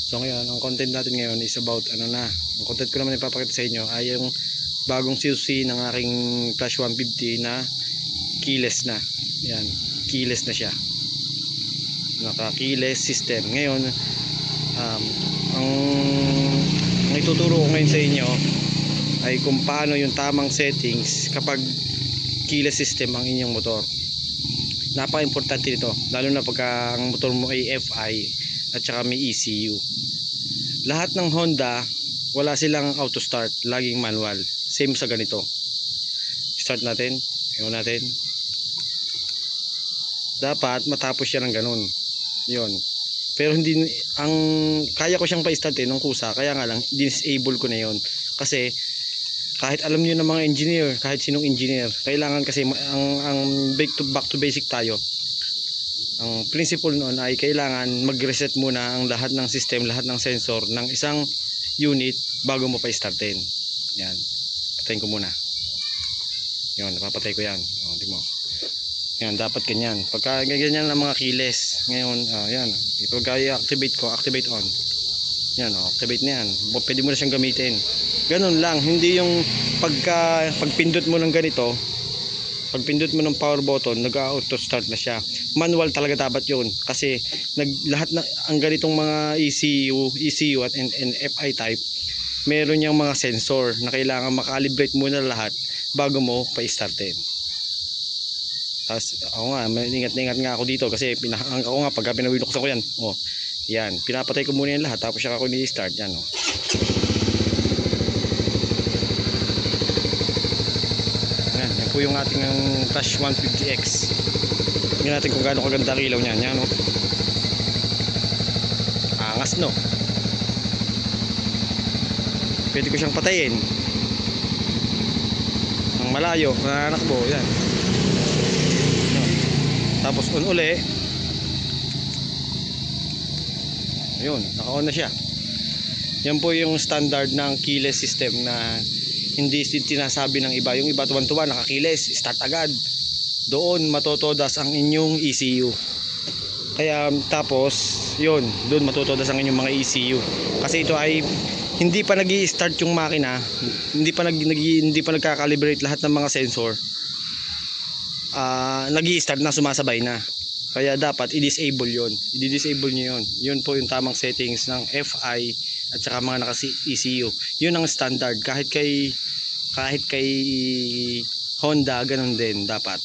So ngayon, ang content natin ngayon is about ang content ko naman ipapakita sa inyo ay yung bagong CUC ng aking Flash 150 na keyless na. Yan, keyless na siya. Naka-keyless system. Ngayon, ang ituturo ko ngayon sa inyo ay kung paano yung tamang settings kapag keyless system ang inyong motor. Napaka-importante nito, lalo na pagka ang motor mo ay FI at saka may ECU. Lahat ng Honda, wala silang auto start, laging manual. Same sa ganito. Start natin, ayaw natin. Dapat matapos siya ng ganun. Yun. Pero hindi, kaya ko siyang pa-start nung kusa, kaya nga lang, disable ko na yun. Kasi, kahit alam niyo ng mga engineer, kahit sinong engineer, kailangan kasi, ang back to basic tayo. Ang principle noon ay kailangan mag-reset muna ang lahat ng system, lahat ng sensor ng isang unit bago mo pa-startin. Yan. Patayin ko muna. Yan, napapatay ko yan. O, di mo. Yan, dapat ganyan. Pagka ganyan ang mga keyless, ngayon, yan. Pagka i-activate ko, activate on. Yan, activate na yan. Pwede mo na siyang gamitin. Ganun lang, hindi yung pagpindot mo ng ganito, pagpindot mo ng power button, nag-auto start na siya. Manual talaga dapat yun. Kasi lahat na ang ganitong mga ECU at FI type, meron yung mga sensor na kailangan makalibrate muna lahat bago mo pa-startin. Tapos ako nga, ingat nga ako dito kasi ako nga pagka pinabinuksan ko yan. Oh, yan, pinapatay ko muna yan lahat tapos saka ako ni-start yan. Oh. Yan po yung ating Flash 150X. Tingnan natin kung gaano kaganda ang ilaw niyan. Yan, no? Angas, no? Pwede ko siyang patayin ng malayo, nananakbo. Yan. No? Tapos on uli. Ayun, naka-on na siya. Yan po yung standard ng keyless system na hindi tinasabi ng iba. Yung iba tuwan-tuwa, naka-keyless, start agad. Doon matotodas ang inyong ECU. Kaya tapos yun, doon matotodas ang inyong mga ECU. Kasi ito ay hindi pa nag-i-start yung makina, hindi pa nagka-calibrate lahat ng mga sensor. Nag-i-start na, sumasabay na. Kaya dapat i-disable yun. I-disable nyo yun. Yun po yung tamang settings ng FI at saka mga naka-ECU. Yun ang standard. Kahit kay Honda, ganun din dapat.